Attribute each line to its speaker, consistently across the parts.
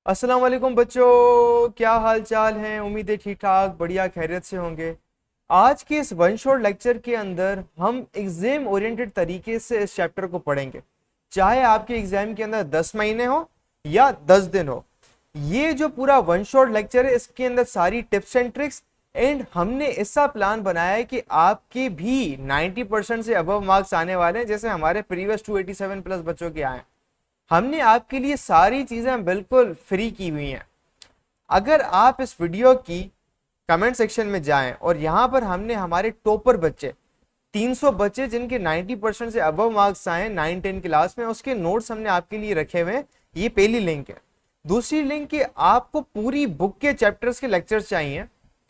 Speaker 1: अस्सलाम वालेकुम बच्चों, क्या हाल चाल हैं। उम्मीद है ठीक ठाक बढ़िया खैरियत से होंगे। आज के इस वन शॉट लेक्चर के अंदर हम एग्जाम ओरिएंटेड तरीके से इस चैप्टर को पढ़ेंगे। चाहे आपके एग्जाम के अंदर 10 महीने हो या 10 दिन हो, ये जो पूरा वन शॉट लेक्चर है इसके अंदर सारी टिप्स एंड ट्रिक्स एंड हमने ऐसा प्लान बनाया है कि आपके भी 90% से अबव मार्क्स आने वाले हैं, जैसे हमारे प्रीवियस 287 प्लस बच्चों के आए हैं। हमने आपके लिए सारी चीजें बिल्कुल फ्री की हुई हैं। अगर आप इस वीडियो की कमेंट सेक्शन में जाएं और यहां पर हमने हमारे टॉपर बच्चे 300 बच्चे जिनके 90% से अबव मार्क्स आए 9-10 क्लास में, उसके नोट्स हमने आपके लिए रखे हुए हैं। ये पहली लिंक है। दूसरी लिंक कि आपको पूरी बुक के चैप्टर्स के लेक्चर्स चाहिए,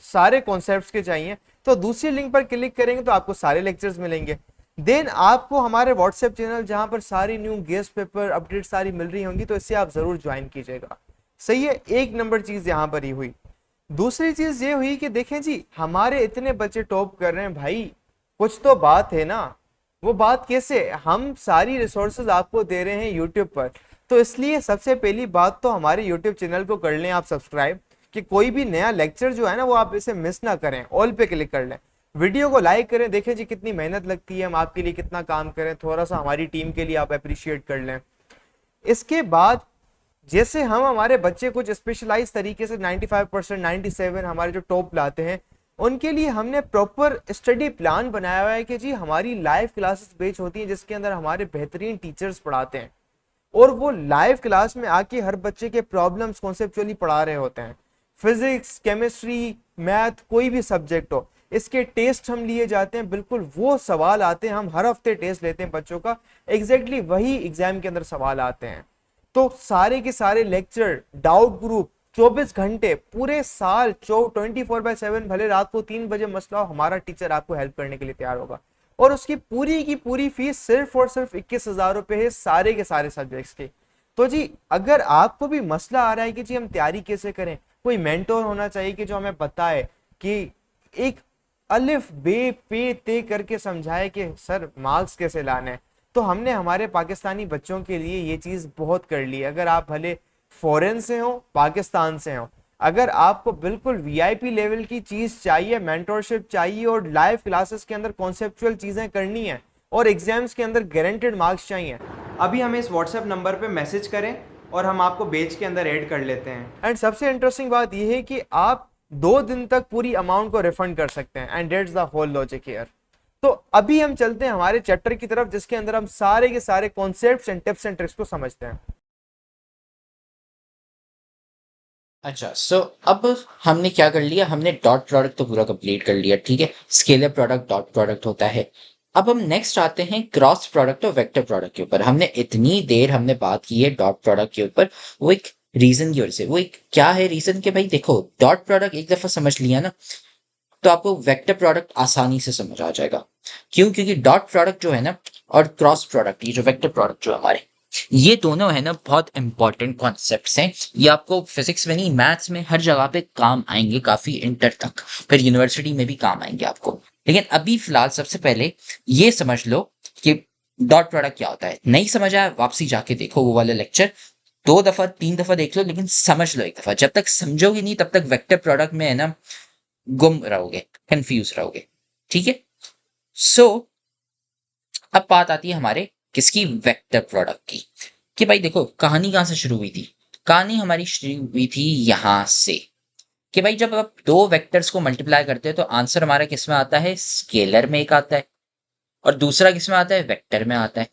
Speaker 1: सारे कॉन्सेप्ट्स के चाहिए, तो दूसरी लिंक पर क्लिक करेंगे तो आपको सारे लेक्चर्स मिलेंगे। देन आपको हमारे व्हाट्सएप चैनल जहां पर सारी न्यू गेस्ट पेपर अपडेट सारी मिल रही होंगी, तो इससे आप जरूर ज्वाइन कीजिएगा। सही है, एक नंबर चीज यहां पर ही हुई। दूसरी चीज ये हुई कि देखें जी, हमारे इतने बच्चे टॉप कर रहे हैं भाई, कुछ तो बात है ना। वो बात कैसे, हम सारी रिसोर्सेज आपको दे रहे हैं यूट्यूब पर, तो इसलिए सबसे पहली बात तो हमारे यूट्यूब चैनल को कर लें आप सब्सक्राइब, कि कोई भी नया लेक्चर जो है ना वो आप इसे मिस ना करें। ऑल पे क्लिक कर लें, वीडियो को लाइक करें, देखें जी कितनी मेहनत लगती है, हम आपके लिए कितना काम करें, थोड़ा सा हमारी टीम के लिए आप अप्रिशिएट कर लें। इसके बाद जैसे हम हमारे बच्चे कुछ स्पेशलाइज तरीके से 95% 97 हमारे जो टॉप लाते हैं, उनके लिए हमने प्रॉपर स्टडी प्लान बनाया हुआ है कि जी हमारी लाइव क्लासेस बेच होती हैं जिसके अंदर हमारे बेहतरीन टीचर्स पढ़ाते हैं और वो लाइव क्लास में आके हर बच्चे के प्रॉब्लम्स कॉन्सेप्चुअली पढ़ा रहे होते हैं। फिजिक्स, केमिस्ट्री, मैथ, कोई भी सब्जेक्ट हो, इसके टेस्ट हम लिए जाते हैं, बिल्कुल वो सवाल आते हैं। हम हर हफ्ते टेस्ट लेते हैं बच्चों का, एग्जैक्टली वही एग्जाम के अंदर सवाल आते हैं। तो सारे के सारे लेक्चर, डाउट ग्रुप, 24 घंटे पूरे साल 24/7, भले रात को 3 बजे मसला हो, हमारा टीचर आपको हेल्प करने के लिए तैयार होगा। और उसकी पूरी की पूरी फीस सिर्फ और सिर्फ 21,000 रुपए है, सारे के सारे सब्जेक्ट्स की। तो जी अगर आपको भी मसला आ रहा है कि जी हम तैयारी कैसे करें, कोई मेंटोर होना चाहिए कि जो हमें बताए कि एक अलिफ बे पे ते करके समझाए कि सर मार्क्स कैसे लाने हैं, तो हमने हमारे पाकिस्तानी बच्चों के लिए ये चीज बहुत कर ली। अगर आप भले फॉरेन से हो, पाकिस्तान से हो, अगर आपको बिल्कुल वीआईपी लेवल की चीज चाहिए, मेंटोरशिप चाहिए और लाइव क्लासेस के अंदर कॉन्सेप्चुअल चीजें करनी है और एग्जाम्स के अंदर गारंटेड मार्क्स चाहिए, अभी हमें इस व्हाट्सएप नंबर पे मैसेज करें और हम आपको बेच के अंदर ऐड कर लेते हैं। एंड सबसे इंटरेस्टिंग बात यह है कि आप 2 दिन तक पूरी अमाउंट को रिफंड कर सकते हैं। And that's the whole logic here. तो अभी हम चलते हैं हमारे चैप्टर की तरफ जिसके अंदर हम सारे के सारे concepts and tips and tricks को समझते हैं।
Speaker 2: अच्छा, सो अब हमने क्या कर लिया, हमने डॉट प्रोडक्ट तो पूरा कंप्लीट कर लिया। ठीक है, स्केलर प्रोडक्ट डॉट प्रोडक्ट होता है। अब हम नेक्स्ट आते हैं क्रॉस प्रोडक्ट और वेक्टर प्रोडक्ट के ऊपर। हमने बात की है डॉट प्रोडक्ट के ऊपर, वो एक रीजन की वजह से। वो एक क्या है रीजन के भाई, देखो डॉट प्रोडक्ट एक दफा समझ लिया ना, तो आपको वेक्टर प्रोडक्ट आसानी से समझ आ जाएगा। क्यों? क्योंकि डॉट प्रोडक्ट जो है ना और क्रॉस प्रोडक्ट, ये जो वेक्टर प्रोडक्ट जो हमारे, ये दोनों है ना बहुत इंपॉर्टेंट कॉन्सेप्ट्स हैं। ये आपको फिजिक्स में नहीं, मैथ्स में हर जगह पे काम आएंगे, काफी इंटर तक, फिर यूनिवर्सिटी में भी काम आएंगे आपको। लेकिन अभी फिलहाल सबसे पहले ये समझ लो कि डॉट प्रोडक्ट क्या होता है। नहीं समझ आया, वापसी जाके देखो वो वाला लेक्चर, 2 दफा 3 दफा देख लो, लेकिन समझ लो एक दफा। जब तक समझोगे नहीं तब तक वेक्टर प्रोडक्ट में है ना गुम रहोगे, कंफ्यूज रहोगे। ठीक है, सो अब बात आती है हमारे किसकी, वेक्टर प्रोडक्ट की। कि भाई देखो कहानी कहां से शुरू हुई थी। कहानी हमारी शुरू हुई थी यहां से कि भाई जब आप दो वेक्टर्स को मल्टीप्लाई करते हैं तो आंसर हमारा किस में आता है, स्केलर में एक आता है और दूसरा किस में आता है, वेक्टर में आता है।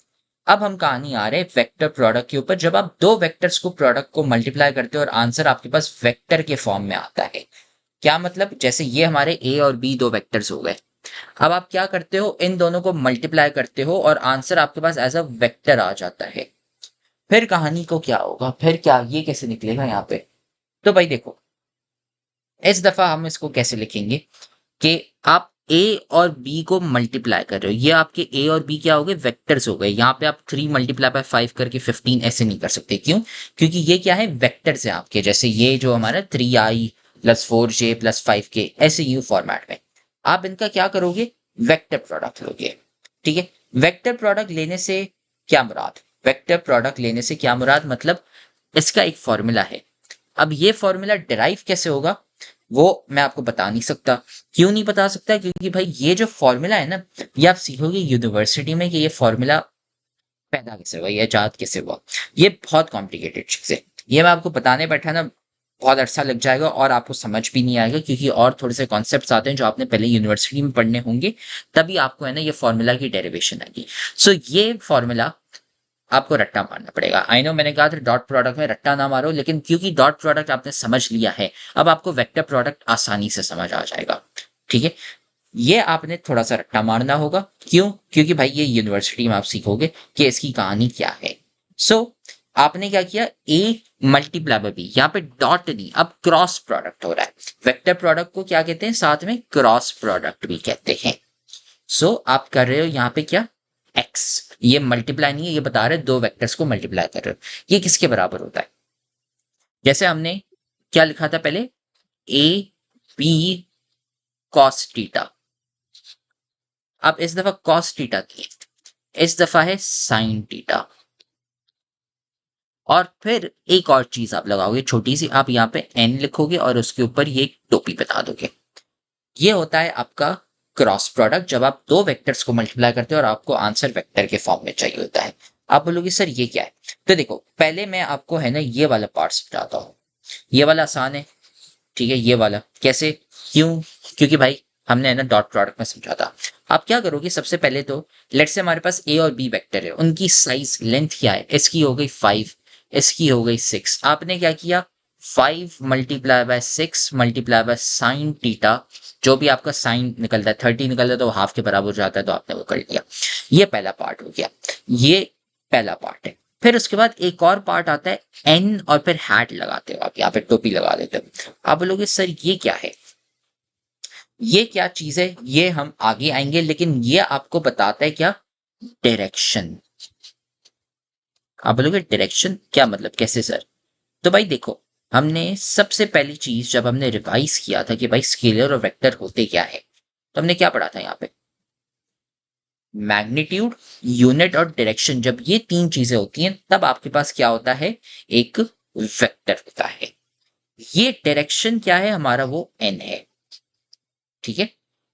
Speaker 2: अब हम कहानी आ रहे हैं वेक्टर प्रोडक्ट के ऊपर। जब आप दो वेक्टर्स को प्रोडक्ट को मल्टीप्लाई करते हो और आंसर आपके पास वेक्टर के फॉर्म में आता है। क्या मतलब, जैसे ये हमारे ए और बी दो वेक्टर्स हो गए। अब आप क्या करते हो, इन दोनों को मल्टीप्लाई करते हो और आंसर आपके पास एज अ वेक्टर आ जाता है। फिर कहानी को क्या होगा, फिर क्या ये कैसे निकलेगा यहाँ पे। तो भाई देखो, इस दफा हम इसको कैसे लिखेंगे कि आप ए और बी को मल्टीप्लाई कर रहे हो। ये आपके ए और बी क्या हो गए, वेक्टर्स हो गए। यहाँ पे आप 3 × 5 करके 15 ऐसे नहीं कर सकते। क्यों? क्योंकि ये क्या है, वेक्टर्स हैं आपके। जैसे ये जो हमारा 3i + 4j + 5k, ऐसे यू फॉर्मेट में आप इनका क्या करोगे, वेक्टर प्रोडक्ट लोगे। ठीक है, वेक्टर प्रोडक्ट लेने से क्या मुराद, वेक्टर प्रोडक्ट लेने से क्या मुराद, मतलब इसका एक फॉर्मूला है अब ये फॉर्मूला डिराइव कैसे होगा वो मैं आपको बता नहीं सकता। क्यों नहीं बता सकता? क्योंकि भाई ये जो फॉर्मूला है ना, ये आप सीखोगे यूनिवर्सिटी में कि ये फॉर्मूला पैदा कैसे हुआ, ये इजाद कैसे हुआ। ये बहुत कॉम्प्लिकेटेड चीज है, ये मैं आपको बताने बैठा ना बहुत अरसा लग जाएगा और आपको समझ भी नहीं आएगा, क्योंकि और थोड़े से कॉन्सेप्ट्स आते हैं जो आपने पहले यूनिवर्सिटी में पढ़ने होंगे, तभी आपको है ना ये फॉर्मूला की डेरिवेशन आएगी। सो ये फॉर्मूला आपको रट्टा मारना पड़ेगा। आई नो मैंने कहा था डॉट प्रोडक्ट में रट्टा ना मारो, लेकिन क्योंकि डॉट प्रोडक्ट आपने समझ लिया है, अब आपको वेक्टर प्रोडक्ट आसानी से समझ आ जाएगा। ठीक है, ये आपने थोड़ा सा रट्टा मारना होगा। क्यों? क्योंकि भाई ये यूनिवर्सिटी में आप सीखोगे कि इसकी कहानी क्या है। सो आपने क्या किया, ए मल्टीप्लाई बाय बी, यहाँ पे डॉट नहीं, अब क्रॉस प्रोडक्ट हो रहा है। वेक्टर प्रोडक्ट को क्या कहते हैं, साथ में क्रॉस प्रोडक्ट भी कहते हैं। सो आप कर रहे हो यहाँ पे क्या, एक्स, ये मल्टीप्लाई नहीं है, ये बता रहे दो वेक्टर्स को मल्टीप्लाई कर रहे हो। ये किसके बराबर होता है? जैसे हमने क्या लिखा था पहले, ए बी कॉस थीटा। अब इस दफा कॉस थीटा की, इस दफा है साइन थीटा। और फिर एक और चीज आप लगाओगे छोटी सी, आप यहाँ पे एन लिखोगे और उसके ऊपर ये एक टोपी बता दोगे। ये होता है आपका क्रॉस प्रोडक्ट, जब आप दो वेक्टर्स को मल्टीप्लाई करते हो और आपको आंसर वेक्टर के फॉर्म में चाहिए होता है। आप बोलोगे सर ये क्या है? तो देखो पहले मैं आपको है ना ये वाला पार्ट समझाता हूँ। ये वाला आसान है, ठीक है। ये वाला कैसे, क्यों? क्योंकि भाई हमने है ना डॉट प्रोडक्ट में समझा था। आप क्या करोगे, सबसे पहले तो लेट्स से हमारे पास ए और बी वेक्टर है, उनकी साइज लेंथ क्या है, इसकी हो गई 5, इसकी हो गई 6। आपने क्या किया, 5 multiply by 6 multiply by sine theta, जो भी आपका साइन निकलता है 30 निकलता है तो हाफ के बराबर हो जाता है, तो आपने वो कर लिया। ये पहला पार्ट हो गया, ये पहला पार्ट है। फिर उसके बाद एक और पार्ट आता है एन, और फिर हैट लगाते हो आप, यहाँ पे टोपी लगा देते हो। आप बोलोगे सर ये क्या है, ये क्या चीज है, ये हम आगे आएंगे, लेकिन ये आपको बताता है क्या, डायरेक्शन। आप बोलोगे डायरेक्शन क्या मतलब, कैसे सर? तो भाई देखो, हमने सबसे पहली चीज जब हमने रिवाइज किया था कि भाई स्केलर और वेक्टर होते क्या है, तो हमने क्या पढ़ा था यहाँ पे, मैग्नीट्यूड, यूनिट और डायरेक्शन। जब ये तीन चीजें होती हैं तब आपके पास क्या होता है, एक वेक्टर होता है। ये डायरेक्शन क्या है हमारा, वो एन है। ठीक है,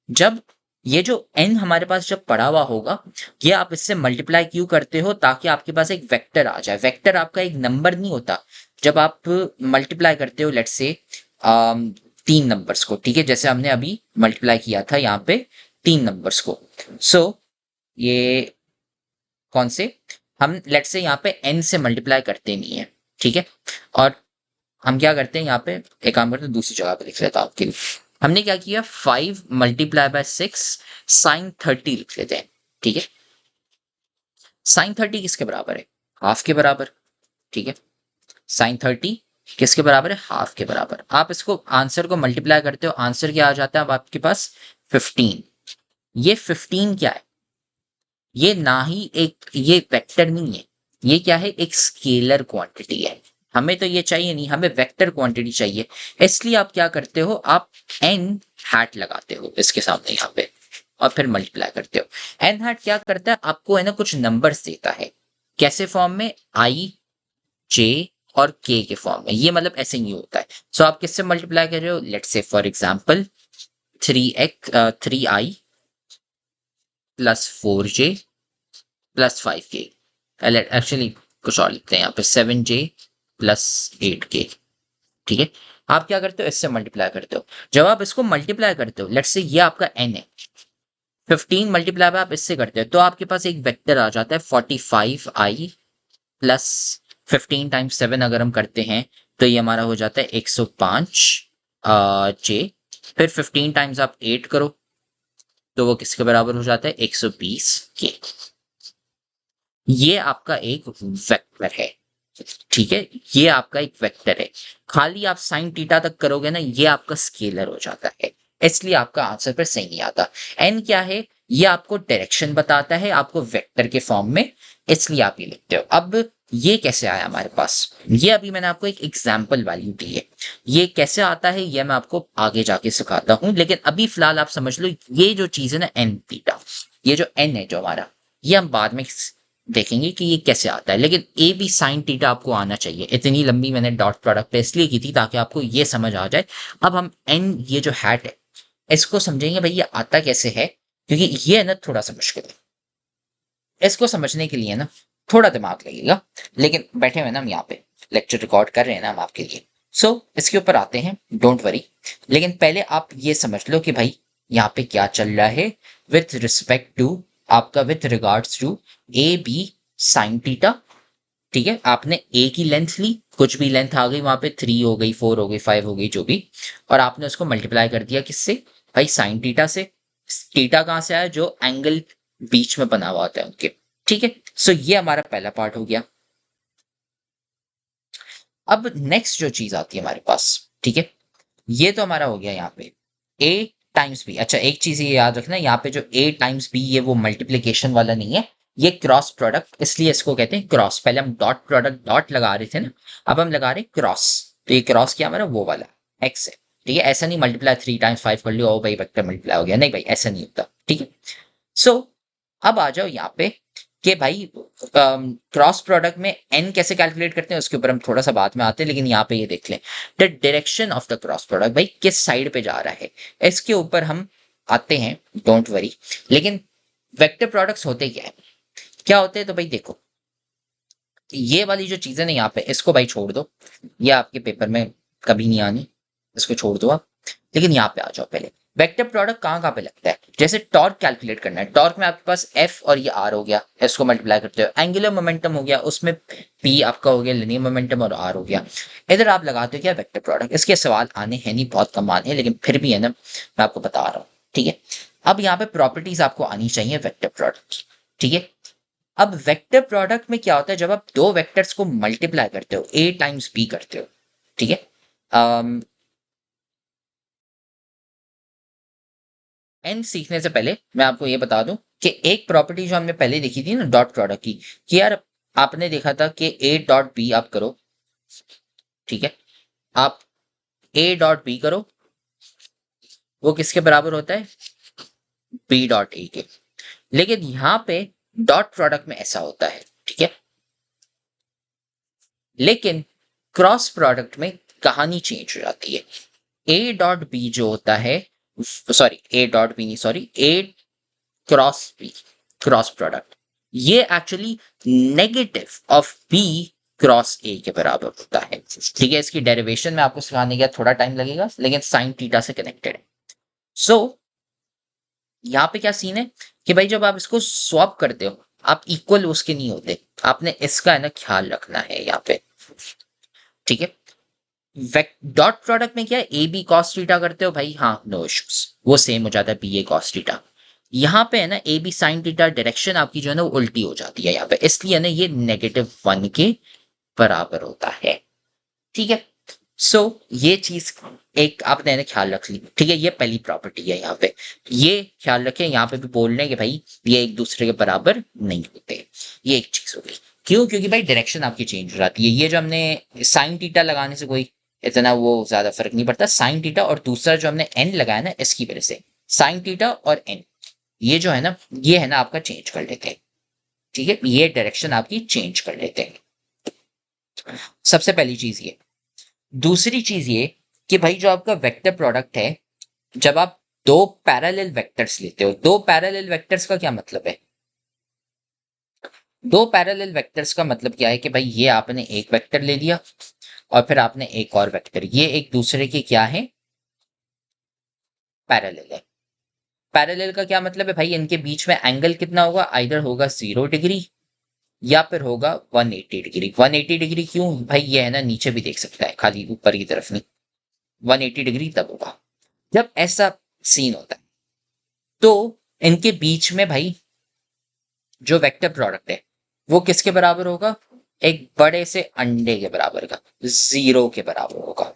Speaker 2: जब ये जो n हमारे पास जब पड़ा हुआ होगा, ये आप इससे मल्टीप्लाई क्यों करते हो, ताकि आपके पास एक वेक्टर आ जाए। वेक्टर आपका एक नंबर नहीं होता। जब आप मल्टीप्लाई करते हो लेट्स से 3 नंबर्स को, ठीक है, जैसे हमने अभी मल्टीप्लाई किया था यहाँ पे 3 नंबर्स को। सो ये कौन से, हम लेट्स से यहाँ पे n से मल्टीप्लाई करते नहीं है, ठीक है। और हम क्या करते हैं, यहाँ पे एक काम करते हैं, दूसरी जगह पे लिख लेता हूँ आपके लिए। हमने क्या किया, 5 मल्टीप्लाई बाय 6 साइन 30 लिख लेते हैं, ठीक है। साइन 30 किसके बराबर है, हाफ के बराबर, ठीक है। साइन 30 किसके बराबर है, हाफ के बराबर। आप इसको आंसर को मल्टीप्लाई करते हो, आंसर क्या आ जाता है अब आपके पास, 15। ये 15 क्या है, ये ना ही एक, ये वेक्टर नहीं है, ये क्या है, एक स्केलर क्वांटिटी है। हमें तो ये चाहिए नहीं, हमें वेक्टर क्वांटिटी चाहिए। इसलिए आप क्या करते हो, आप एन हैट लगाते हो इसके सामने यहाँ पे, और फिर मल्टीप्लाई करते हो। एन हैट क्या करता है, आपको है ना कुछ नंबर्स देता है। कैसे फॉर्म में, आई, जे और के के फॉर्म में। ये मतलब ऐसे ही होता है। सो आप किससे मल्टीप्लाई कर रहे हो, let's say for example 3i plus 4j plus 5k। Actually कुछ और लिखते हैं यहाँ पे, 7j प्लस 8k, ठीक है। आप क्या करते हो, इससे मल्टीप्लाई करते हो। जब आप इसको मल्टीप्लाई करते हो, लेट्स से ये आपका n है, 15 मल्टीप्लाई आप इससे करते हो, तो आपके पास एक वेक्टर आ जाता है 45i प्लस 15 टाइम्स 7 अगर हम करते हैं तो ये हमारा हो जाता है 105 j। फिर 15 टाइम्स आप 8 करो तो वो किसके बराबर हो जाता है, 120 के। ये आपका एक वेक्टर है, ठीक है, ये आपका एक वेक्टर है। खाली आप साइन थीटा तक करोगे ना, ये आपका स्केलर हो जाता है, इसलिए आपका आंसर पर सही नहीं आता। एन क्या है, ये आपको डायरेक्शन बताता है, आपको वेक्टर के फॉर्म में, इसलिए आप ये लिखते हो। अब ये कैसे आया हमारे पास, ये अभी मैंने आपको एक एग्जाम्पल वैल्यू दी है। ये कैसे आता है ये मैं आपको आगे जाके सिखाता हूं, लेकिन अभी फिलहाल आप समझ लो, ये जो चीज है ना एन थीटा, ये जो एन है जो हमारा, ये हम बाद में देखेंगे कि ये कैसे आता है, लेकिन ए बी साइन थीटा आपको आना चाहिए। इतनी लंबी मैंने डॉट प्रोडक्ट पे इसलिए की थी ताकि आपको ये समझ आ जाए। अब हम एन ये जो हैट है इसको समझेंगे भाई ये आता कैसे है, क्योंकि ये है ना थोड़ा सा मुश्किल है। इसको समझने के लिए ना थोड़ा दिमाग लगेगा, लेकिन बैठे हुए ना हम यहाँ पे लेक्चर रिकॉर्ड कर रहे हैं ना हम आपके लिए। सो इसके ऊपर आते हैं, डोंट वरी। लेकिन पहले आप ये समझ लो कि भाई यहाँ पे क्या चल रहा है विथ रिस्पेक्ट टू आपका, with regards to A B sine theta. ठीक है, आपने ए की लेंथ ली, कुछ भी लेंथ आ गई वहां पे, 3 हो गई, 4 हो गई, 5 हो गई, जो भी, और आपने उसको मल्टीप्लाई कर दिया किससे, भाई साइन थीटा से। थीटा कहां से आया, जो एंगल बीच में बना हुआ होता है उनके। ठीक है, सो ये हमारा पहला पार्ट हो गया। अब नेक्स्ट जो चीज आती है हमारे पास, ठीक है, ये तो हमारा हो गया यहाँ पे a टाइम्स बी। अच्छा, एक चीज ये याद रखना, यहाँ पे जो a टाइम्स बी ये वो मल्टीप्लीकेशन वाला नहीं है, ये क्रॉस प्रोडक्ट, इसलिए इसको कहते हैं क्रॉस। पहले हम डॉट प्रोडक्ट डॉट लगा रहे थे ना, अब हम लगा रहे क्रॉस। तो ये क्रॉस क्या हमारा वो वाला x है। ठीक है, ऐसा नहीं मल्टीप्लाई 3 टाइम्स 5 कर लियो ओ भाई वेक्टर मल्टीप्लाई हो गया, नहीं भाई ऐसा नहीं होता। ठीक है, सो अब आ जाओ यहाँ पे कि भाई क्रॉस प्रोडक्ट में एन कैसे कैलकुलेट करते हैं उसके ऊपर हम थोड़ा सा बाद में आते हैं, लेकिन यहाँ पे ये देख लें the direction of the cross product, भाई किस साइड पे जा रहा है इसके ऊपर हम आते हैं, डोंट वरी। लेकिन वेक्टर प्रोडक्ट्स होते क्या है, क्या होते हैं, तो भाई देखो ये वाली जो चीजें ना यहाँ पे इसको भाई छोड़ दो, ये आपके पेपर में कभी नहीं आनी, इसको छोड़ दो आप। लेकिन यहाँ पे आ जाओ पहले, वेक्टर प्रोडक्ट कहाँ कहाँ पे लगता है। जैसे टॉर्क कैलकुलेट करना है, टॉर्क में आपके पास एफ और ये आर हो गया, इसको मल्टीप्लाई करते हो, एंगुलर मोमेंटम हो गया, उसमें पी आपका हो गया, लिनियर मोमेंटम और आर हो गया। इधर आप लगाते हो क्या, वेक्टर प्रोडक्ट। इसके सवाल आने हैं नहीं, बहुत कम आने हैं, लेकिन फिर भी है ना मैं आपको बता रहा हूँ। ठीक है, अब यहाँ पे प्रॉपर्टीज आपको आनी चाहिए वेक्टर प्रोडक्ट। ठीक है, अब वेक्टर प्रोडक्ट में क्या होता है, जब आप दो वेक्टर्स को मल्टीप्लाई करते हो, ए टाइम्स बी करते हो, ठीक है, एन सीखने से पहले मैं आपको ये बता दूं कि एक प्रॉपर्टी जो हमने पहले देखी थी ना डॉट प्रोडक्ट की, कि यार आपने देखा था कि ए डॉट बी आप करो, ठीक है, आप ए डॉट बी करो, वो किसके बराबर होता है, बी डॉट ए के। लेकिन यहां पे डॉट प्रोडक्ट में ऐसा होता है, ठीक है, लेकिन क्रॉस प्रोडक्ट में कहानी चेंज हो जाती है। ए डॉट बी जो होता है, सॉरी ए डॉट बी नहीं, sorry A cross B, cross product, ये actually negative of B cross A के बराबर होता है। ठीक है, इसकी डेरिवेशन में आपको सिखाने का थोड़ा टाइम लगेगा, लेकिन साइन थीटा से कनेक्टेड है। सो यहाँ पे क्या सीन है कि भाई जब आप इसको स्वैप करते हो, आप इक्वल उसके नहीं होते, आपने इसका है ना ख्याल रखना है यहाँ पे। ठीक है, डॉट प्रोडक्ट में क्या ए बी कॉस थीटा करते हो भाई, हाँ नो इश्यूज, वो सेम हो जाता है बी ए कॉस थीटा। यहाँ पे है ना A B sine theta, direction आपकी जो है ना वो उल्टी हो जाती है यहाँ पे, इसलिए ना ये -1 के बराबर होता है। ठीक है, सो ये चीज एक आपने ना ख्याल रख ली। ठीक है, ये पहली प्रॉपर्टी है यहाँ पे, ये ख्याल रखें। यहाँ पे भी बोल रहे हैं कि भाई ये एक दूसरे के बराबर नहीं होते, ये एक चीज हो गई। क्यों, क्योंकि भाई डायरेक्शन आपकी चेंज हो जाती है। ये जो हमने साइन थीटा लगाने से कोई इतना वो ज्यादा फर्क नहीं पड़ता, साइन थीटा और दूसरा जो हमने एन लगाया ना इसकी वजह से, साइन थीटा और एन ये जो है ना, ये है ना आपका चेंज कर लेते हैं। ठीक है, ये डायरेक्शन आपकी चेंज कर लेते हैं, सबसे पहली चीज ये। दूसरी चीज ये कि भाई जो आपका वेक्टर प्रोडक्ट है, जब आप दो पैरेलल वेक्टर्स लेते हो, दो पैरेलल वेक्टर्स का क्या मतलब है, दो पैरेलल वेक्टर्स का मतलब क्या है कि भाई ये आपने एक वेक्टर ले लिया और फिर आपने एक और वेक्टर, ये एक दूसरे के क्या है, पैरेलल है। पैरेलल का क्या मतलब है भाई, इनके बीच में एंगल कितना होगा, आइदर होगा 0 डिग्री या फिर होगा 180 डिग्री। 180 डिग्री क्यों भाई, ये है ना नीचे भी देख सकता है, खाली ऊपर की तरफ नहीं। 180 डिग्री तब होगा जब ऐसा सीन होता है। तो इनके बीच में भाई जो वेक्टर प्रोडक्ट है वो किसके बराबर होगा, एक बड़े से अंडे के बराबर का, 0 के बराबर होगा।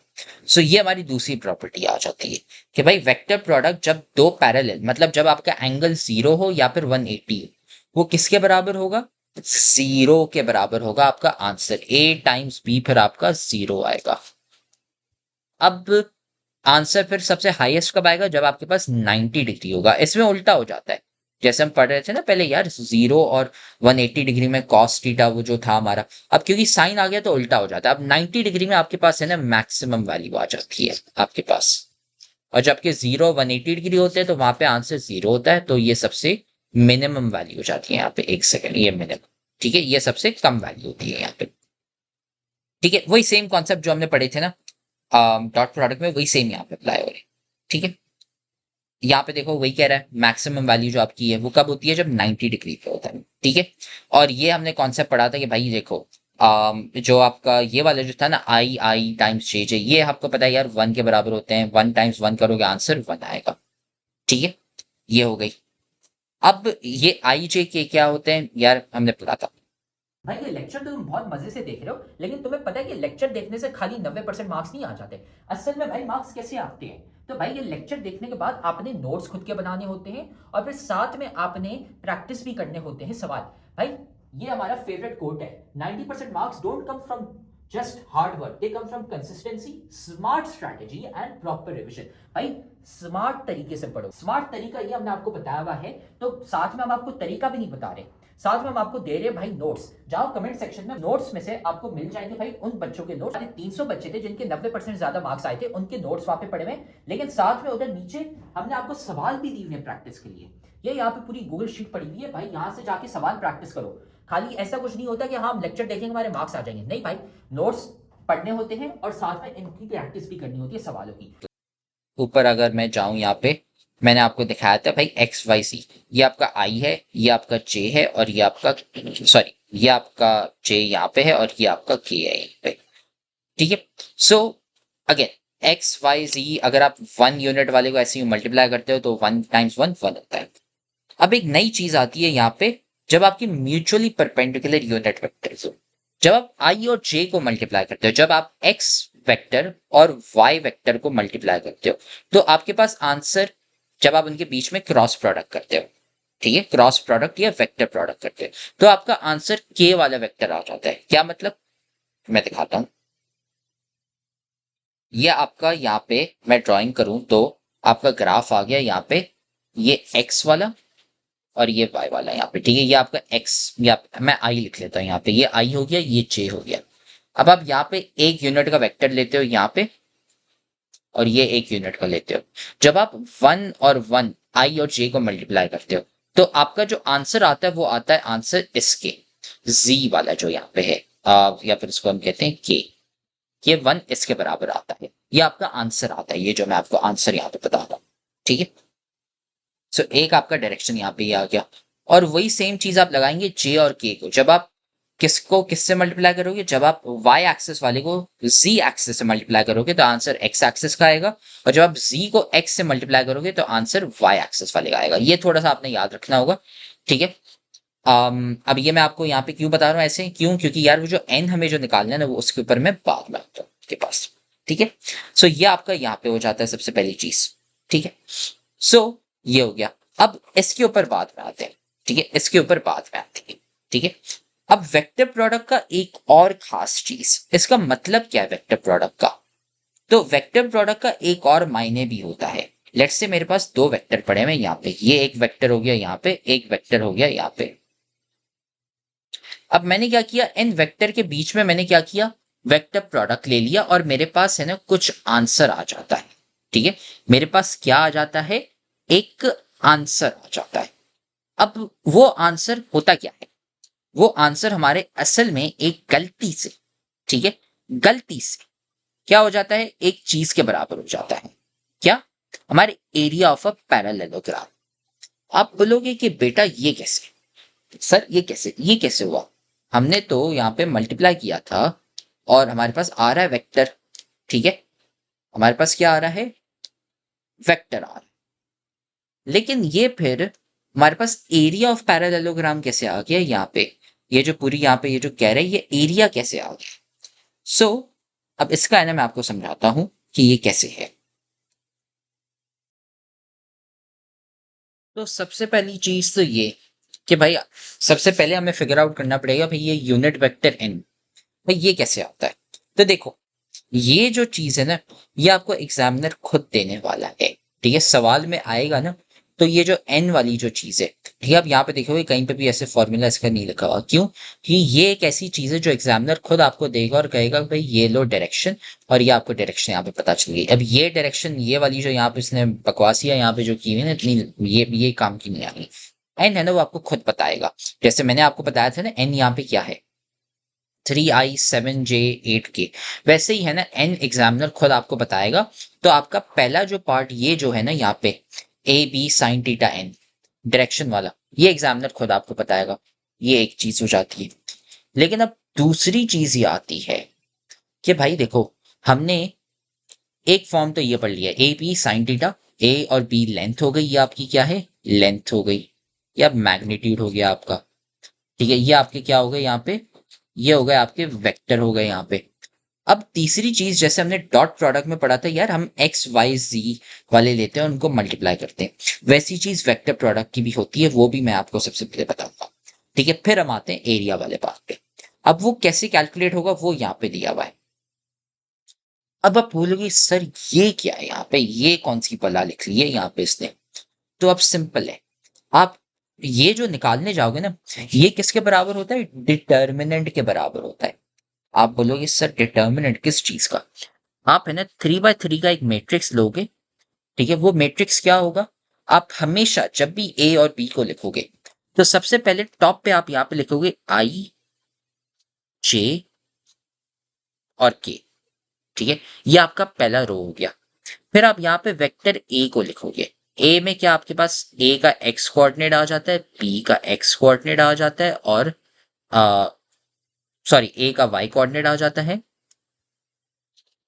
Speaker 2: सो ये हमारी दूसरी प्रॉपर्टी आ जाती है कि भाई वेक्टर प्रोडक्ट जब दो पैरेलल, मतलब जब आपका एंगल 0 हो या फिर 180 हो, वो किसके बराबर होगा, 0 के बराबर होगा। आपका आंसर ए टाइम्स बी फिर आपका 0 आएगा। अब आंसर फिर सबसे हाईएस्ट कब आएगा, जब आपके पास 90 डिग्री होगा। इसमें उल्टा हो जाता है, जैसे हम पढ़ रहे थे ना पहले यार, 0 और 180 डिग्री में कॉस थीटा वो जो था हमारा, अब क्योंकि साइन आ गया तो उल्टा हो जाता है। अब 90 डिग्री में आपके पास है ना मैक्सिमम वैल्यू आ जाती है आपके पास, और जबकि 0 180 डिग्री होते हैं तो वहां पे आंसर 0 होता है, तो ये सबसे मिनिमम वैल्यू हो जाती है यहाँ पे। एक सेकंड, ये मिनिमम, ठीक है, ये सबसे कम वैल्यू होती है यहाँ पे। ठीक है, वही सेम कॉन्सेप्ट जो हमने पढ़े थे ना डॉट प्रोडक्ट में, वही सेम यहाँ पे अप्लाई हो रही है। ठीक है, यहाँ पे देखो वही कह रहा है मैक्सिमम वैल्यू जो आपकी है वो कब होती है, जब 90 डिग्री पे होता है। ठीक है, और ये हमने कॉन्सेप्ट पढ़ा था कि भाई देखो जो आपका ये वाला जो था ना आई आई टाइम्स जे जे, ये आपको पता है यार 1 के बराबर होते हैं, 1 टाइम्स 1 करोगे आंसर 1 आएगा। ठीक है, ये हो गई। अब ये आई जे के क्या होते हैं यार, हमने पढ़ा था।
Speaker 3: भाई ये लेक्चर तो तुम बहुत मजे से देख रहे हो, लेकिन तुम्हें पता है कि लेक्चर देखने से खाली 90% मार्क्स नहीं आ जाते। असल में भाई मार्क्स कैसे आते हैं, तो भाई ये लेक्चर देखने के बाद आपने नोट्स खुद के बनाने होते हैं, और फिर साथ में आपने प्रैक्टिस भी करने होते हैं सवाल। भाई ये हमारा फेवरेट कोट है, 90% marks don't come from just hard work, they come from consistency, smart strategy and proper revision. भाई स्मार्ट तरीके से पढ़ो, स्मार्ट तरीका ये हमने आपको बताया हुआ है, तो साथ में हम आपको तरीका भी नहीं बता रहे, साथ में हम आपको दे रहे हैं भाई नोट्स। जाओ कमेंट सेक्शन में, नोट्स में से आपको मिल जाएंगे भाई उन बच्चों के नोट्स। 300 बच्चे थे जिनके 90% ज्यादा मार्क्स आए थे, उनके नोट्स वहां पे पड़े हुए, लेकिन साथ में उधर नीचे हमने आपको सवाल भी दिए हुए प्रैक्टिस के लिए। ये यहाँ पे पूरी गूगल शीट पड़ी हुई है भाई, यहाँ से जाके सवाल प्रैक्टिस करो। खाली ऐसा कुछ नहीं होता कि हाँ हम लेक्चर देखेंगे हमारे मार्क्स आ जाएंगे, नहीं भाई, नोट्स पढ़ने होते हैं और साथ में इनकी प्रैक्टिस भी करनी होती है सवालों की।
Speaker 2: ऊपर अगर मैं जाऊं यहाँ पे, मैंने आपको दिखाया था भाई एक्स वाई सी, ये आपका आई है, ये आपका जे है, और ये आपका सॉरी ये आपका जे यहाँ पे है, और ये आपका के है यहाँ पे। ठीक है, सो अगेन एक्स वाई जी, अगर आप 1 यूनिट वाले को ऐसे ही मल्टीप्लाई करते हो तो 1 टाइम्स 1 1 होता है। अब एक नई चीज आती है यहाँ पे, जब आपकी म्यूचुअली परपेंडिकुलर यूनिट वेक्टर्स हो, जब आप आई और जे को मल्टीप्लाई करते हो, जब आप एक्स वेक्टर और वाई वेक्टर को मल्टीप्लाई करते हो, तो आपके पास आंसर, जब आप उनके बीच में क्रॉस प्रोडक्ट करते हो, ठीक है, क्रॉस प्रोडक्ट या वेक्टर प्रोडक्ट करते हो, तो आपका आंसर के वाला वेक्टर आ जाता है। क्या मतलब, मैं दिखाता हूं। ये आपका यहाँ पे मैं ड्राइंग करूं तो आपका ग्राफ आ गया यहाँ पे, ये एक्स वाला और ये वाई वाला यहाँ पे। ठीक है, ये आपका एक्स, या मैं आई लिख लेता हूँ यहाँ पे, ये आई हो गया, ये जे हो गया। अब आप यहाँ पे एक यूनिट का वेक्टर लेते हो यहाँ पे, और ये एक यूनिट का लेते हो। जब आप 1 और 1 आई और जे को मल्टीप्लाई करते हो, तो आपका जो आंसर आता है वो आता है आंसर इसके जी वाला जो यहाँ पे है, या फिर इसको हम कहते हैं के, ये 1 इसके बराबर आता है, ये आपका आंसर आता है, ये जो मैं आपको आंसर यहाँ पे बता रहा हूँ। ठीक है, सो एक आपका डायरेक्शन यहाँ पे आ गया, और वही सेम चीज आप लगाएंगे जे और के को। जब आप किसको किससे मल्टीप्लाई करोगे, जब आप वाई एक्सिस वाले को जी एक्सिस से मल्टीप्लाई करोगे तो आंसर एक्स एक्सिस का आएगा, और जब आप जी को एक्स से मल्टीप्लाई करोगे तो आंसर वाई एक्सिस वाले का आएगा। ये थोड़ा सा आपने याद रखना होगा। ठीक है, अब ये मैं आपको यहाँ पे क्यों बता रहा हूँ ऐसे, क्यों, क्योंकि यार वो जो एन हमें जो निकालना है ना, वो उसके ऊपर मैं बाद में आता हूँ के पास। ठीक है, सो ये आपका यहाँ पे हो जाता है सबसे पहली चीज। ठीक है, सो ये हो गया। अब इसके ऊपर बाद में आते हैं। ठीक है, इसके ऊपर बाद में आते हैं। ठीक है, अब वेक्टर प्रोडक्ट का एक और खास चीज, इसका मतलब क्या है वेक्टर प्रोडक्ट का, तो वेक्टर प्रोडक्ट का एक और मायने भी होता है। लेट्स से मेरे पास दो वेक्टर पड़े हुए यहाँ पे, ये एक वेक्टर हो गया यहाँ पे, एक वेक्टर हो गया यहाँ पे। अब मैंने क्या किया, इन वेक्टर के बीच में मैंने क्या किया, वेक्टर प्रोडक्ट ले लिया, और मेरे पास है ना कुछ आंसर आ जाता है। ठीक है, मेरे पास क्या आ जाता है, एक आंसर आ जाता है। अब वो आंसर होता क्या है, वो आंसर हमारे असल में एक गलती से, ठीक है, गलती से क्या हो जाता है, एक चीज के बराबर हो जाता है। क्या, हमारे एरिया ऑफ अ पैरेललोग्राम। आप बोलोगे कि बेटा ये कैसे, सर ये कैसे हुआ, हमने तो यहाँ पे मल्टीप्लाई किया था और हमारे पास आ रहा है वेक्टर। ठीक है, हमारे पास क्या आ रहा है, वेक्टर आ रहा है, लेकिन ये फिर हमारे पास एरिया ऑफ पैरेललोग्राम कैसे आ गया यहाँ पे, ये जो पूरी यहाँ पे ये जो कह रहे हैं ये एरिया कैसे आ गया। सो अब इसका है ना मैं आपको समझाता हूं कि ये कैसे है। तो सबसे पहली चीज तो ये कि भाई सबसे पहले हमें फिगर आउट करना पड़ेगा भाई ये यूनिट वेक्टर एन, भाई ये कैसे आता है। तो देखो ये जो चीज है ना, ये आपको एग्जामिनर खुद देने वाला है। ठीक है, सवाल में आएगा ना तो ये जो n वाली जो चीज है, ठीक है, अब यहाँ पे देखोगे कहीं पे भी ऐसे फॉर्मूला इसका नहीं लिखा हुआ, क्यों? कि ये एक ऐसी चीज है जो एग्जामिनर खुद आपको देगा और कहेगा भाई ये लो डायरेक्शन, और ये आपको डायरेक्शन यहाँ पे पता चल गई। अब ये डायरेक्शन, ये वाली जो यहाँ पे इसने बकवासियां यहाँ पे जो की हुई है ना, इतनी ये काम की नहीं आ रही। एन है ना वो आपको खुद बताएगा, जैसे मैंने आपको बताया था ना एन यहाँ पे क्या है, 3i7j8k, वैसे ही है ना एन एग्जामिनर खुद आपको बताएगा। तो आपका पहला जो पार्ट ये जो है ना यहाँ पे A B sine theta n direction वाला, ये एग्जामिनर खुद आपको बताएगा, ये एक चीज हो जाती है। लेकिन अब दूसरी चीज ये आती है कि भाई देखो, हमने एक फॉर्म तो ये पढ़ लिया, ए बी साइन थीटा, ए और बी लेंथ हो गई, ये आपकी क्या है, लेंथ हो गई, या मैग्नीट्यूड हो गया आपका, ठीक है, ये आपके क्या हो गए यहाँ पे, ये हो गए आपके वेक्टर हो गए यहाँ पे। अब तीसरी चीज, जैसे हमने डॉट प्रोडक्ट में पढ़ा था यार, हम एक्स वाई जी वाले लेते हैं उनको मल्टीप्लाई करते हैं, वैसी चीज वेक्टर प्रोडक्ट की भी होती है, वो भी मैं आपको सबसे पहले बताऊंगा, ठीक है। फिर हम आते हैं एरिया वाले पार्ट पे। अब वो कैसे कैलकुलेट होगा वो यहाँ पे दिया हुआ है। अब आप बोलोगे सर ये क्या है यहाँ पे, ये कौन सी बला लिख ली है यहाँ पे इसने? तो अब सिंपल है, आप ये जो निकालने जाओगे ना, ये किसके बराबर होता है, डिटर्मिनेंट के बराबर होता है। आप बोलोगे सर डिटर्मिनेंट किस चीज का? आप है ना 3x3 का एक मैट्रिक्स लोगे, ठीक है, वो मैट्रिक्स क्या होगा, आप हमेशा जब भी ए और बी को लिखोगे तो सबसे पहले टॉप पे आप यहाँ पे लिखोगे आई जे और के, ठीक है, ये आपका पहला रो हो गया। फिर आप यहाँ पे वेक्टर ए को लिखोगे, ए में क्या आपके पास ए का एक्स कोऑर्डिनेट आ जाता है, बी का एक्स कोऑर्डिनेट आ जाता है, और सॉरी ए का वाई कोऑर्डिनेट आ जाता है,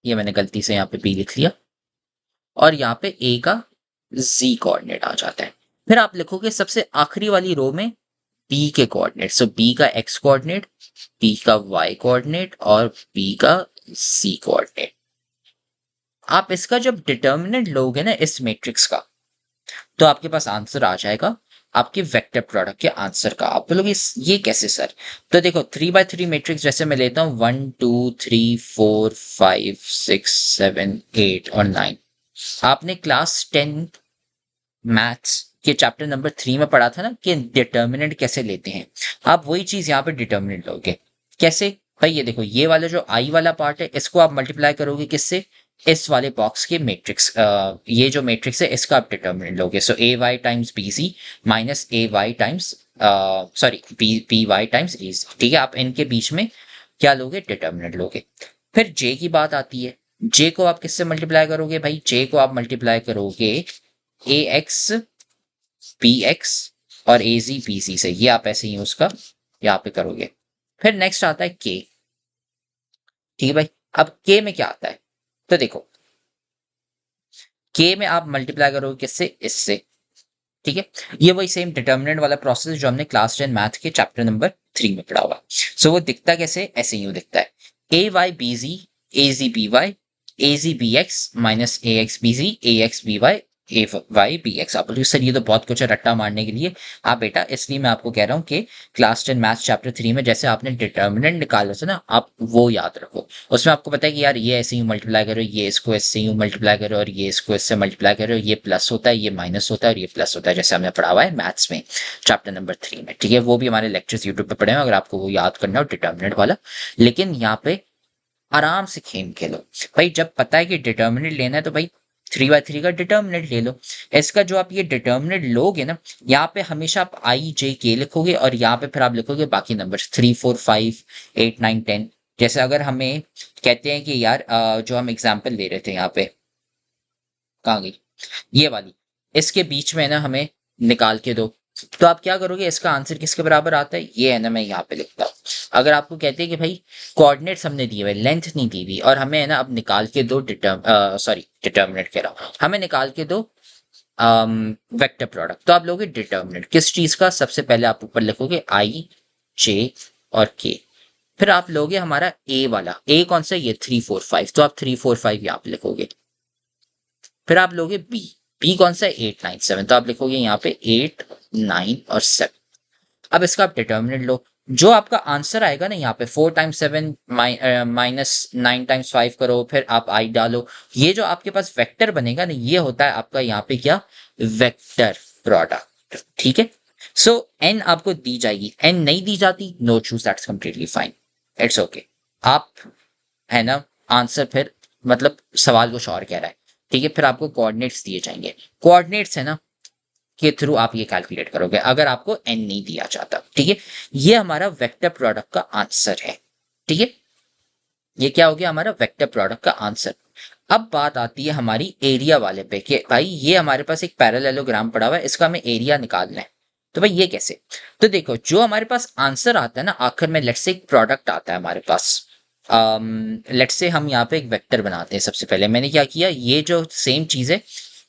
Speaker 2: ये मैंने गलती से यहाँ पे बी लिख लिया, और यहाँ पे ए का जी कोऑर्डिनेट आ जाता है। फिर आप लिखोगे सबसे आखिरी वाली रो में बी के कोऑर्डिनेट, सो बी का एक्स कोऑर्डिनेट, बी का वाई कोऑर्डिनेट और बी का सी कोऑर्डिनेट। आप इसका जब डिटर्मिनेंट लोगे ना इस मैट्रिक्स का, तो आपके पास आंसर आ जाएगा आपके वेक्टर प्रोडक्ट के आंसर का। आप बोलोगे ये कैसे सर? तो देखो 3x3 मैट्रिक्स जैसे मैं लेता हूँ 1 2 3 4 5 6 7 8 और 9, आपने क्लास 10 मैथ्स के चैप्टर नंबर 3 में पढ़ा था ना कि डिटर्मिनेंट कैसे लेते हैं। आप वही चीज यहाँ पे डिटर्मिनेंट लोगे। कैसे भाई? ये देखो, ये वाला जो आई वाला पार्ट है इसको आप मल्टीप्लाई करोगे किससे, इस वाले बॉक्स के मैट्रिक्स, ये जो मैट्रिक्स है इसका आप डिटर्मिनेंट लोगे। So A Y times B C minus A Y times sorry B Y times A C, ठीक है। आप इनके बीच में क्या लोगे, डिटर्मिनेंट लोगे। फिर जे की बात आती है, जे को आप किससे मल्टीप्लाई करोगे भाई? जे को आप मल्टीप्लाई करोगे ए एक्स बी एक्स और ए जी बी सी से, ये आप ऐसे ही उसका यहाँ पे करोगे। फिर नेक्स्ट आता है के, ठीक है भाई। अब के में क्या आता है, तो देखो के में आप मल्टीप्लाई करोगे किससे, इससे, ठीक है। ये वही सेम डिटर्मिनेंट वाला प्रोसेस जो हमने क्लास 10 मैथ के चैप्टर नंबर 3 में पढ़ा हुआ। सो वो दिखता कैसे, ऐसे ही दिखता है, ए वाई बी जी ए जी बी वाई ए जी बी एक्स माइनस ए एक्स बी जी ए एक्स बी वाई ए वाई बी एक्स। आप बोलोगे सर ये तो बहुत कुछ है रट्टा मारने के लिए। आप बेटा, इसलिए मैं आपको कह रहा हूँ कि क्लास 10 मैथ्स चैप्टर 3 में जैसे आपने डिटर्मिनेंट निकाला था ना, आप वो याद रखो। उसमें आपको पता है कि यार ये ऐसे ही मल्टीप्लाई करो, ये इसको ऐसे ही मल्टीप्लाई करो, और ये इसको इससे मल्टीप्लाई करो, ये प्लस होता है, ये माइनस होता है, और ये प्लस होता है, जैसे हमने पढ़ा हुआ है मैथ्स में चैप्टर नंबर 3 में, ठीक है। वो भी हमारे लेक्चर्स यूट्यूब पे पढ़े हैं अगर आपको वो याद करना हो डिटर्मिनेंट वाला। लेकिन यहाँ पे आराम से खेम खेलो भाई, जब पता है कि डिटर्मिनेंट लेना है तो भाई 3x3 का डिटर्मिनेंट ले लो। इसका जो आप ये डिटर्मिनेंट लोगे ना, यहाँ पे हमेशा आप आई जे के लिखोगे, और यहाँ पे फिर आप लिखोगे बाकी नंबर 3 4 5 8 9 10। जैसे अगर हमें कहते हैं कि यार जो हम एग्जाम्पल ले रहे थे यहाँ पे, कहाँ गई ये वाली, इसके बीच में ना हमें निकाल के दो, तो आप क्या करोगे, इसका आंसर किसके बराबर आता है, ये है ना, मैं यहाँ पे लिखता हूँ। अगर आपको कहते हैं कि भाई कोऑर्डिनेट्स हमने दिए हुए, लेंथ नहीं दी हुई, और हमें है ना अब निकाल के दो डिटर्मिनेंट कह रहा हूँ, हमें निकाल के दो वेक्टर प्रोडक्ट, तो आप लोगे डिटर्मिनेंट किस चीज का, सबसे पहले आप ऊपर लिखोगे आई जे और के, फिर आप लोगे हमारा ए वाला, ए कौन सा, ये 3 4 5, तो आप 3 4 5 यहाँ पे लिखोगे। फिर आप लोगे बी, बी कौन सा है, 8 9 7, तो आप लिखोगे यहाँ पे 8 9 और 7। अब इसका आप डिटर्मिनेंट लो, जो आपका आंसर आएगा ना यहाँ पे 4 टाइम्स 7 माइनस 9 टाइम्स 5 करो, फिर आप आई डालो, ये जो आपके पास वेक्टर बनेगा ना, ये होता है आपका यहाँ पे क्या, वेक्टर, प्रोडक्ट, ठीक है। सो एन आपको दी जाएगी, एन नहीं दी जाती, know choose, that's completely fine, it's okay. आप है ना आंसर फिर मतलब सवाल कुछ और कह रहा है, ठीक है। फिर आपको कोऑर्डिनेट्स दिए जाएंगे, कोऑर्डिनेट्स है ना के थ्रू आप ये कैलकुलेट करोगे अगर आपको एन नहीं दिया जाता, ठीक है। ये हमारा वेक्टर प्रोडक्ट का आंसर है, ठीक है। ये क्या हो गया हमारा वेक्टर प्रोडक्ट का आंसर। अब बात आती है हमारी एरिया वाले पे कि भाई ये हमारे पास एक पैरेललोग्राम पड़ा हुआ है, इसका हमें एरिया निकालना है। तो भाई ये कैसे, तो देखो जो हमारे पास आंसर आता है ना आखिर में, लेट्स से एक प्रोडक्ट आता है हमारे पास, लेट्स से हम यहाँ पे एक वेक्टर बनाते हैं। सबसे पहले मैंने क्या किया, ये जो सेम चीज है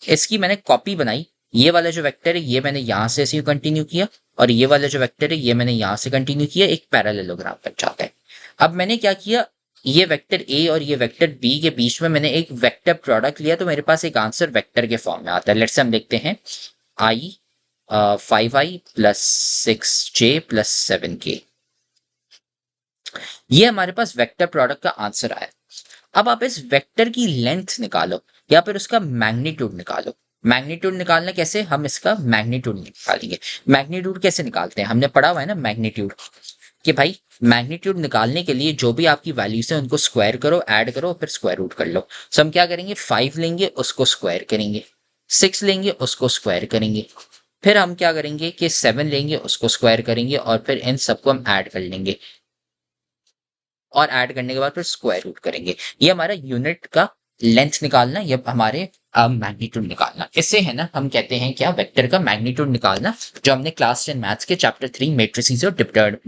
Speaker 2: इसकी मैंने कॉपी बनाई, ये वाला जो वेक्टर है ये मैंने यहाँ से ऐसे कंटिन्यू किया, और ये वाला जो वेक्टर है ये मैंने यहाँ से कंटिन्यू किया, एक पैरेललोग्राम बन जाता है। अब मैंने क्या किया, ये वेक्टर ए और ये वेक्टर बी के बीच में मैंने एक वेक्टर प्रोडक्ट लिया, तो मेरे पास एक आंसर वेक्टर के फॉर्म में आता है। लेट्स से हम देखते हैं आई 5i plus 6j plus 7k, ये हमारे पास वेक्टर प्रोडक्ट का आंसर आया। अब आप इस वेक्टर की लेंथ निकालो या फिर उसका मैग्नीट्यूड निकालो। मैग्नीट्यूड निकालना कैसे, हम इसका मैग्नीट्यूड निकालेंगे। मैग्नीट्यूड कैसे निकालते हैं, हमने पढ़ा हुआ है ना मैग्नीट्यूड, कि भाई मैग्नीट्यूड निकालने के लिए जो भी आपकी वैल्यूज है उनको स्क्वायर करो, ऐड करो, फिर स्क्वायर रूट कर लो। सो हम क्या करेंगे, 5 लेंगे उसको स्क्वायर करेंगे, 6 लेंगे उसको स्क्वायर करेंगे, फिर हम क्या करेंगे कि 7 लेंगे उसको स्क्वायर करेंगे, और फिर इन सबको हम ऐड कर लेंगे, और ऐड करने के बाद फिर स्क्वायर रूट करेंगे। ये हमारा यूनिट का लेंथ निकालना, ये हमारे मैग्नीट्यूड निकालना, इससे है ना हम कहते हैं क्या, वेक्टर का मैग्नीट्यूड निकालना, जो हमने क्लास 10 मैथ्स के चैप्टर 3 मैट्रिसेस और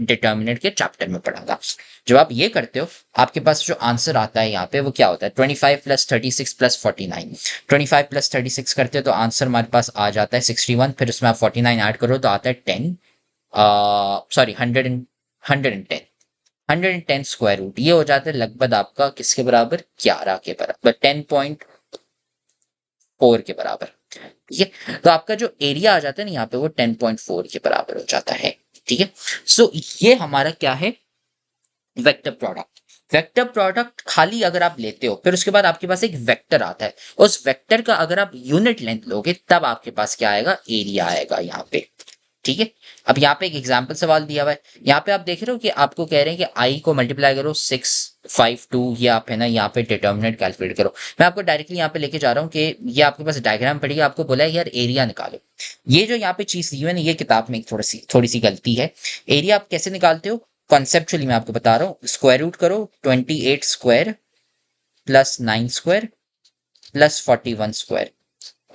Speaker 2: डिटर्मिनेंट के चैप्टर में पढ़ा था। जब आप ये करते हो आपके पास जो आंसर आता है यहाँ पे वो क्या होता है, 25 प्लस 36 प्लस 49। 25 प्लस 36 करते हो तो आंसर हमारे पास आ जाता है 61, फिर उसमें आप 49 ऐड करो तो आता है 10, सॉरी 110, 110 स्क्वायर रूट, ये हो जाता है लगभग आपका किसके बराबर, 11 के बराबर, 10.4 के बराबर, ठीक है। तो आपका जो एरिया आ जाता है ना यहाँ पे वो 10.4 के बराबर हो जाता है, ठीक है। सो ये हमारा क्या है, वेक्टर प्रोडक्ट। वेक्टर प्रोडक्ट खाली अगर आप लेते हो फिर उसके बाद आपके पास एक वेक्टर आता है, उस वेक्टर का अगर आप यूनिट लेंथ लोगे तब आपके पास क्या आएगा, एरिया आएगा यहाँ पे, ठीक है। अब यहाँ पे एक एग्जाम्पल सवाल दिया हुआ है, यहाँ पे आप देख रहे हो कि आपको कह रहे हैं कि आई को मल्टीप्लाई करो 6, 5, 2, ये आप है ना यहाँ पे डिटर्मिनेंट कैलकुलेट करो। मैं आपको डायरेक्टली यहाँ पे लेके जा रहा हूँ कि ये आपके पास डायग्राम पड़ेगा, आपको बोला है यार एरिया निकालो। ये जो यहाँ पे चीज दी हुई है ना, ये किताब में थोड़ी सी गलती है। एरिया आप कैसे निकालते हो, कॉन्सेप्चुअली मैं आपको बता रहा हूँ, स्क्वायर रूट करो 28 square plus 9 square plus 41 square,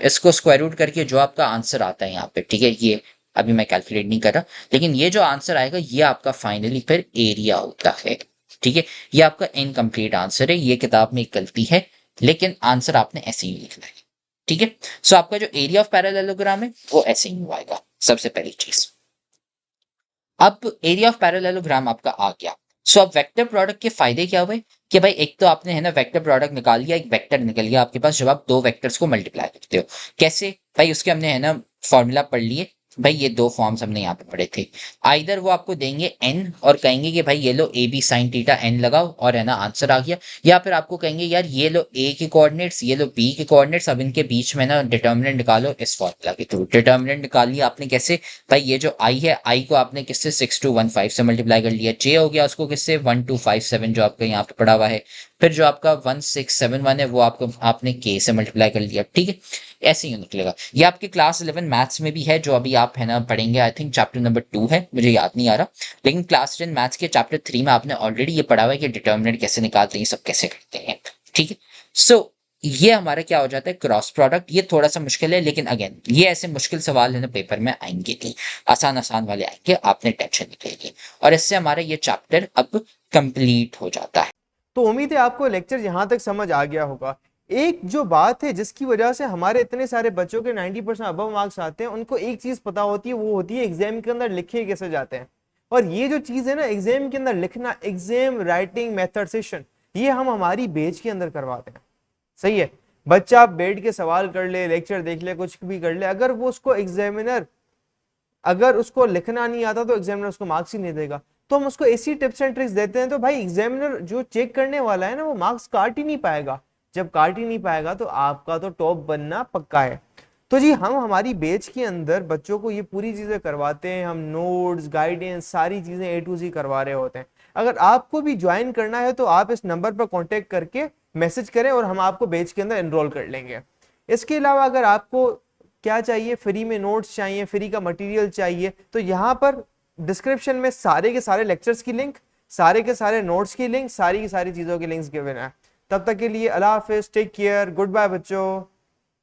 Speaker 2: इसको स्क्वायर रूट करके जो आपका आंसर आता है यहाँ पे, ठीक है, ये अभी मैं कैलकुलेट नहीं कर रहा, लेकिन ये जो आंसर आएगा ये आपका फाइनली फिर एरिया होता है, ठीक है। ये आपका इनकम्प्लीट आंसर है, ये किताब में एक गलती है, लेकिन आंसर आपने ऐसे ही लिखना है, ठीक है। सो आपका जो एरिया ऑफ पैरेललोग्राम है वो ऐसे ही आएगा, सबसे पहली चीज। अब एरिया ऑफ पैरेललोग्राम आपका आ गया। सो अब वेक्टर प्रोडक्ट के फायदे क्या हुए, कि भाई एक तो आपने है ना वेक्टर प्रोडक्ट निकाल लिया, एक वेक्टर निकल गया आपके पास, जब आप दो वेक्टर्स को मल्टीप्लाई करते हो कैसे, भाई उसके हमने है ना फॉर्मूला पढ़ लिए, भाई ये दो फॉर्म्स हमने यहाँ पे पढ़े थे। आइदर वो आपको देंगे n और कहेंगे कि भाई ये लो A B sine theta n लगाओ और है ना आंसर आ गया, या फिर आपको कहेंगे यार ये लो a के कोऑर्डिनेट्स, ये लो b के कोऑर्डिनेट्स, अब इनके बीच में ना डिटर्मिनेंट निकालो इस फॉर्मूला के थ्रू। डिटर्मिनेंट निकाल लिया आपने कैसे, भाई ये जो i है i को आपने किससे 6215 से मल्टीप्लाई कर लिया, j हो गया उसको किससे 1257 जो आपका यहाँ पे पड़ा हुआ है, फिर जो आपका 1671 है वो आपको आपने k से मल्टीप्लाई कर लिया, ठीक है। ऐसे ही निकलेगा। ये आपके क्लास 11 मैथ्स में भी है, जो अभी आप है ना पढ़ेंगे, आई थिंक चैप्टर नंबर 2 है, मुझे याद नहीं आ रहा, लेकिन क्लास 10 मैथ्स के चैप्टर 3 में आपने ऑलरेडी ये पढ़ा हुआ है कि डिटर्मिनेंट कैसे निकालते हैं, सब कैसे करते हैं, ठीक है। सो ये हमारा क्या हो जाता है, क्रॉस प्रोडक्ट। ये थोड़ा सा मुश्किल है, लेकिन अगेन ये ऐसे मुश्किल सवाल है ना पेपर में आएंगे नहीं, आसान आसान वाले आएंगे, आपने टेंशन नहीं लेनी, और इससे हमारा ये चैप्टर अब कंप्लीट हो जाता है।
Speaker 1: तो उम्मीद है आपको लेक्चर यहाँ तक समझ आ गया होगा। एक जो बात है जिसकी वजह से हमारे इतने सारे बच्चों के 90% अबव मार्क्स आते हैं, उनको एक चीज पता होती है, वो होती है एग्जाम के अंदर लिखे कैसे जाते हैं। और ये जो चीज है ना एग्जाम के अंदर लिखना, एग्जाम राइटिंग मेथड सेशन, ये हम हमारी बैच के अंदर करवाते हैं। सही है, बच्चा बैठ के सवाल कर ले, लेक्चर देख ले, कुछ भी कर ले, अगर वो उसको एग्जामिनर अगर उसको लिखना नहीं आता तो एग्जामिनर उसको मार्क्स ही नहीं देगा। तो हम उसको ऐसी टिप्स एंड ट्रिक्स देते हैं, तो भाई एग्जामिनर जो चेक करने वाला है ना वो मार्क्स काट ही नहीं पाएगा। जब काट ही नहीं पाएगा तो आपका तो टॉप बनना पक्का है। तो जी हम हमारी बैच के अंदर बच्चों को ये पूरी चीजें करवाते हैं, हम नोट्स गाइडेंस सारी चीजें A to Z करवा रहे होते हैं। अगर आपको भी ज्वाइन करना है तो आप इस नंबर पर कांटेक्ट करके मैसेज करें और हम आपको बैच के अंदर एनरोल कर लेंगे। इसके अलावा अगर आपको क्या चाहिए, फ्री में नोट्स चाहिए, फ्री का मटेरियल चाहिए, तो यहाँ पर डिस्क्रिप्शन में सारे के सारे लेक्चर्स की लिंक, सारे के सारे नोट्स की लिंक, सारी की सारी चीज़ों की लिंक्स गिवन है। तब तक के लिए अल्लाह हाफिज, टेक केयर, गुड बाय बच्चों।